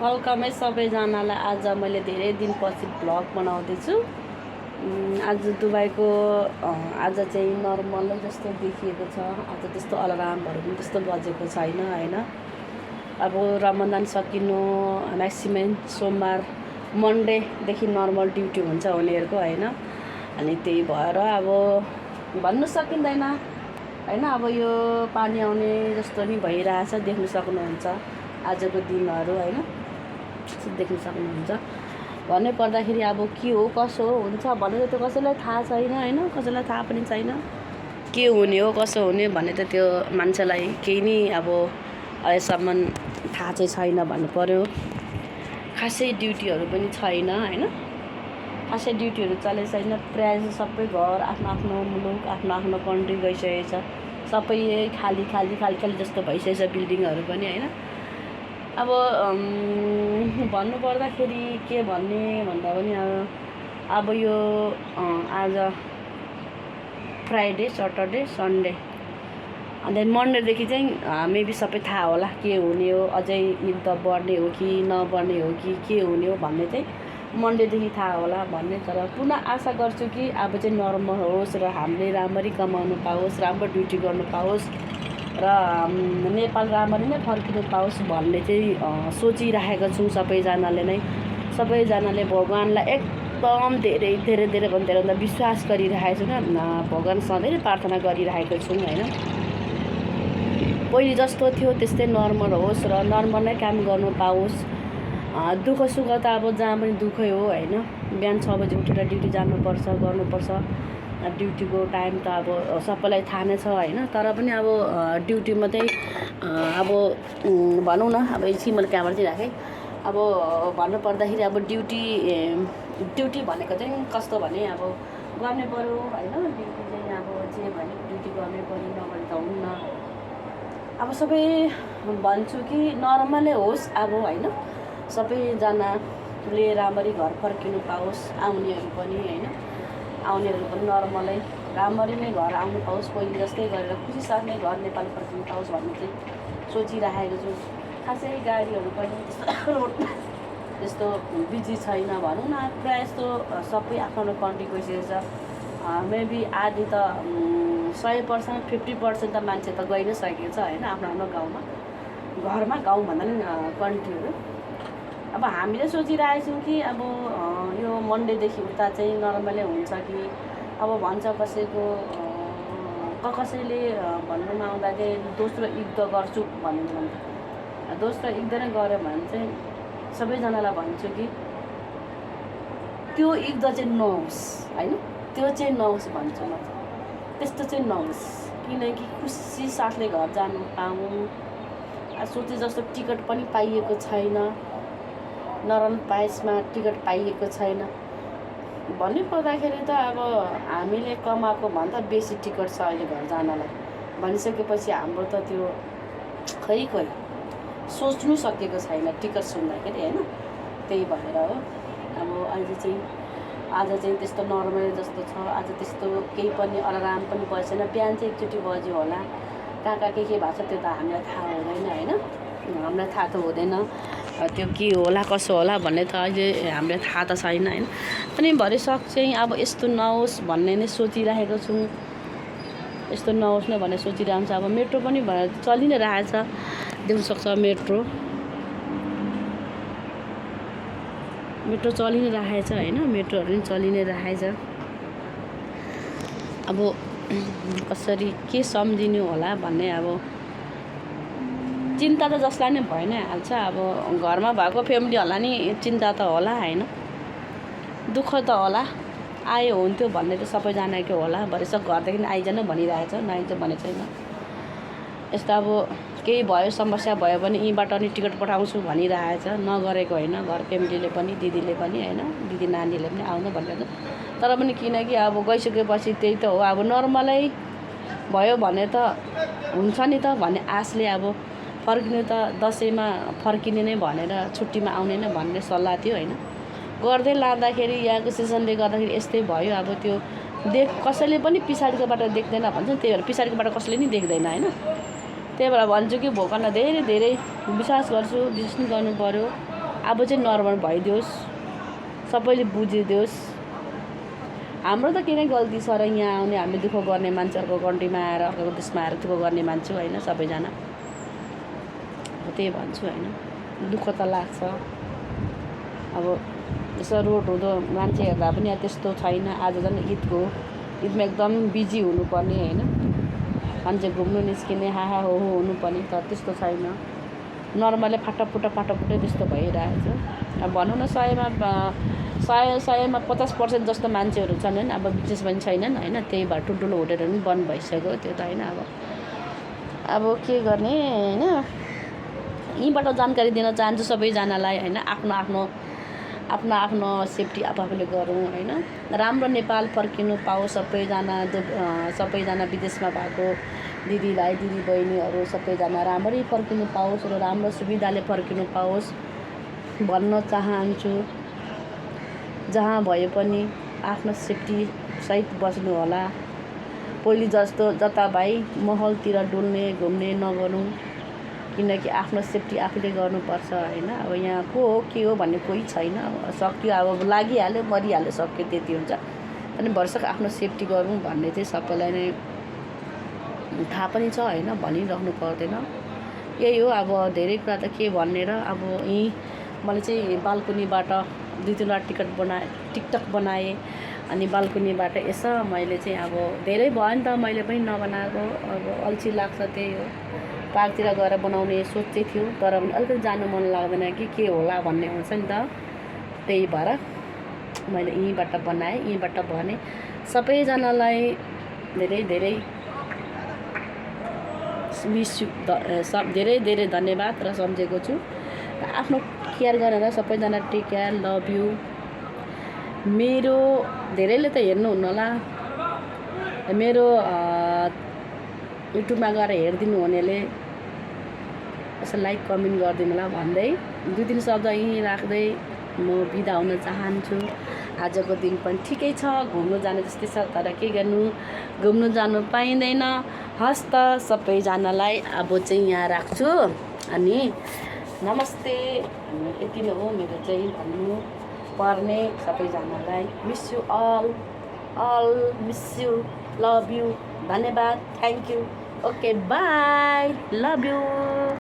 Welcome है सबैजनालाई। आज मैले धेरै दिनपछि भ्लग बनाउँदैछु। आज दुबईको आज चाहिँ नर्मल जस्तो देखिएको छ। आज त्यस्तो अलार्महरू पनि त्यस्तो बजेको छैन हैन। अब रमजान सकिनु म्याक्सिमम सोमबार मन्डेदेखि नर्मल ड्युटी हुन्छ उनीहरूको हैन। अनि त्यही भएर अब भन्नु सकिँदैन हैन। अब यो पानी आउने जस्तो नि भइरहेछ, देख्न सक्नुहुन्छ आजको दिनहरू हैन, देख्न सक्नुहुन्छ। भन्नै पर्दाखेरि अब के हो कसो हुन्छ भनेर त्यो कसैलाई थाहा छैन हैन, कसैलाई थाहा पनि छैन के हुने हो कसो हुने भन्ने त त्यो मान्छेलाई केही नि अब अहिलेसम्म थाहा चाहिँ छैन भन्नु पर्यो। खासै ड्युटीहरू पनि छैन हैन, खासै ड्युटीहरू चलेको छैन। प्रायः सबै घर आफ्नो आफ्नो मुलुक आफ्नो आफ्नो कन्ट्री गइसकेको छ। सबै खाली खाली खाली खाली जस्तो भइसकेको छ बिल्डिङहरू पनि हैन। अब भन्नु पर्दाखेरि के भन्ने भन्दा पनि अब यो आज फ्राइडे सटरडे सन्डे अनि मन्डेदेखि चाहिँ मेबी सबै थाहा होला के हुने हो। अझै युद्ध बढ्ने हो कि नबढ्ने हो कि के हुने हो भन्ने चाहिँ मन्डेदेखि थाहा होला भन्ने। तर पुनः आशा गर्छु कि अब चाहिँ नर्मल होस् र हामीले राम्ररी कमाउनु पाओस्, राम्रो ड्युटी गर्नु पाओस् र नेपाल राम्ररी नै फर्किनु पाओस् भन्ने चाहिँ सोचिराखेको छु। सबैजनाले भगवान्लाई एकदम धेरै धेरै धेरै भन्दा विश्वास गरिरहेको छु न। भगवान् सधैँ नै प्रार्थना गरिरहेको छु हैन। पहिले जस्तो थियो त्यस्तै नर्मल होस् र नर्मल नै काम गर्नु पाओस्। दुःख सुख त अब जहाँ पनि दुःखै हो हैन। बिहान 6 बजी उठेर ड्युटी जानुपर्छ गर्नुपर्छ। ड्युटीको टाइम त अब सबैलाई थाहा नै छ हैन। तर पनि अब ड्युटीमा चाहिँ अब भनौँ न, अब एकछिन मैले क्यामेरा चाहिँ राखेँ। अब भन्नु पर्दाखेरि अब ड्युटी भनेको चाहिँ कस्तो भने अब गर्नै पर्यो हैन। ड्युटी चाहिँ अब जे भने ड्युटी गर्नै पर्यो, नगरे त हुन्न। अब सबै भन्छु कि नर्मलै होस् अब हैन। सबैजनाले राम्ररी घर फर्किनु पाओस्, आउनेहरू पनि हैन, आउनेहरू पनि नर्मलै राम्ररी नै घर आउनु पाओस्, पहिले जस्तै गरेर खुसी साथ नै घर नेपाल फर्किनु पाओस् भन्ने चाहिँ सोचिराखेको छु। खासै गाडीहरू पनि त्यस्तो बिजी छैन भनौँ न। प्रायः जस्तो सबै आफ्नो कन्ट्री गइसकेको छ। मेबी आधी त 100% 50% त मान्छे त गइ नै सकेको छ हैन आफ्नो आफ्नो गाउँमा, घरमा गाउँ भन्दा पनि कन्ट्रीहरू। अब हामीले सोचिरहेको छौँ कि अब यो मन्डेदेखि उता चाहिँ नर्मलै हुन्छ कि अब भन्छ कसैको कसैले भन्नुमा आउँदा चाहिँ दोस्रो युद्ध गर्छु भन्ने भन्छ। दोस्रो युद्ध नै गऱ्यो भने चाहिँ सबैजनालाई भन्छु कि त्यो युद्ध चाहिँ नहोस् हैन, त्यो चाहिँ नहोस् भन्छु म। त्यस्तो चाहिँ नहोस्, किनकि खुसी साथले घर जानु पाऊँ। सोचे जस्तो टिकट पनि पाइएको छैन, नरन पाइसमा टिकट पाइएको छैन। भन्नै पर्दाखेरि त अब हामीले कमाएको भन्दा बेसी टिकट छ अहिले घर जानलाई भनिसकेपछि हाम्रो त त्यो खै सोच्नु सकेको छैन टिकट सुन्दाखेरि हैन। त्यही भएर हो अब आज चाहिँ त्यस्तो नर्मल जस्तो छ। आज त्यस्तो केही पनि अलार्म पनि बजेको छैन। बिहान चाहिँ एकचोटि बज्यो होला, कहाँ के भएको छ त्यो त हामीलाई थाहा हुँदैन हैन। हामीलाई थाहा त हुँदैन त्यो के होला कसो होला भन्ने त अहिले हामीलाई थाहा त छैन हैन। अनि भरेसक चाहिँ अब यस्तो नहोस् भन्ने नै सोचिराखेको छु। यस्तो नहोस् न भन्ने सोचिरहेको छु। अब मेट्रो पनि चलि नै रहेछ, देख्न सक्छ मेट्रो चलि नै रहेछ हैन। मेट्रोहरू पनि चलि नै रहेछ। अब कसरी के सम्झिनु होला भन्ने अब चिन्ता त जसलाई नै भइ नै हाल्छ। अब घरमा भएको फ्यामिलीहरूलाई नि चिन्ता त होला हैन, दुःख त होला। आयो हुन्थ्यो भन्ने त सबैजनाको होला। भरेसक घरदेखि आइज भनिरहेछ, नआइज भने छैन। यस्तो अब केही भयो समस्या भयो भने यहीँबाट नि टिकट पठाउँछु भनिरहेछ। नगरेको होइन, घर फ्यामिलीले पनि दिदीले पनि हैन, दिदी नानीले पनि आउनु भनिरहेछ। तर पनि किनकि अब गइसकेपछि त्यही त हो। अब नर्मलै भयो भने त हुन्छ नि त भन्ने आशले अब फर्किनु त दसैँमा फर्किने नै भनेर छुट्टीमा आउने नै भन्ने सल्लाह थियो हैन। गर्दै लाँदाखेरि यहाँको सिजनले गर्दाखेरि यस्तै भयो। अब त्यो कसैले पनि पछाडिको बाटो देख्दैन भन्छ, त्यही भएर पछाडिको बाटो कसैले नि देख्दैन हैन। त्यही भएर भन्छु कि भगवान्लाई धेरै धेरै विश्वास गर्छु, विश्वास गर्नु पर्यो। अब चाहिँ नर्मल भइदियोस्, सबैले बुझिदियोस्। हाम्रो त किन गल्ती छ र यहाँ आउने हामीले दुःख गर्ने मान्छेहरूको कन्ट्रीमा आएर अर्काको देशमा आएर दुःख गर्ने मान्छे होइन सबैजना। त्यही भन्छु होइन, दुःख त लाग्छ। अब यसो रोड हुँदो मान्छे हेर्दा पनि त्यस्तो छैन। आज झन् ईदमा एकदम बिजी हुनुपर्ने होइन, मान्छे घुम्नु निस्किने हाहा हो हुनुपर्ने, तर त्यस्तो छैन। नर्मलै फाटाफुटा त्यस्तो भइरहेछ। अब भनौँ न 100मा 50% जस्तो मान्छेहरू छन् होइन, अब बिजनेसम्यान छैनन् होइन। त्यही भएर ठुल्ठुलो होटेलहरू पनि बन्द भइसक्यो त्यो त होइन। अब के गर्ने होइन। यहीँबाट जानकारी दिन चाहन्छु सबैजनालाई होइन, आफ्नो सेफ्टी आफूले गरौँ होइन। राम्रो नेपाल फर्किनु पाओस् सबैजना विदेशमा भएको दिदीबहिनीहरू सबैजना राम्ररी फर्किनु पाओस् र राम्रो सुविधाले फर्किनु पाओस् भन्न चाहन्छु। जहाँ भए पनि आफ्नो सेफ्टी सहित बस्नु होला। पहिले जस्तो जताभाइ महलतिर डुल्ने घुम्ने नगरौँ, किनकि आफ्नो सेफ्टी आफूले गर्नुपर्छ होइन। अब यहाँ को हो के हो भन्ने कोही छैन। सक्यो अब लागिहाल्यो मरिहाल्यो सक्यो त्यति हुन्छ। अनि भरसक आफ्नो सेफ्टी गरौँ भन्ने चाहिँ सबैलाई नै थाहा पनि छ होइन, भनिराख्नु पर्दैन। यही हो अब धेरै कुरा त के भन्ने र। अब यहीँ मैले चाहिँ बाल्कुनीबाट 2-3वटा टिकटक बनाएँ। अनि बाल्कुनीबाट यसो मैले चाहिँ अब धेरै भयो नि त मैले पनि नबनाएको। अब अल्छी लाग्छ, त्यही हो। पार्कतिर गएर बनाउने सोचै थियो, तर पनि अलिकति जानु मन लाग्दैन कि के होला भन्ने हुन्छ नि त। त्यही भएर मैले यहीँबाट बनाएँ, यहीँबाट भने। सबैजनालाई धेरै धेरै धेरै धन्यवाद र सम्झेको छु। आफ्नो केयर गरेर सबैजना टेक केयर, लभ यु। मेरो धेरैले त हेर्नुहुन्न होला, मेरो युट्युबमा गएर हेरिदिनु हुनेले यसो लाइक कमेन्ट गरिदिनु होला भन्दै 2-3 शब्द यहीँ राख्दै म बिदा हुन चाहन्छु। आजको दिन पनि ठिकै छ, घुम्नु जाने जस्तै छ, तर के गर्नु घुम्नु जानु पाइँदैन। हस् त सबैजनालाई अब चाहिँ यहाँ राख्छु। अनि नमस्ते, यति नै हो मेरो चाहिँ भन्नु पर्ने। सबैजनालाई miss you all miss you, love you, धन्यवाद, thank you, okay bye, love you.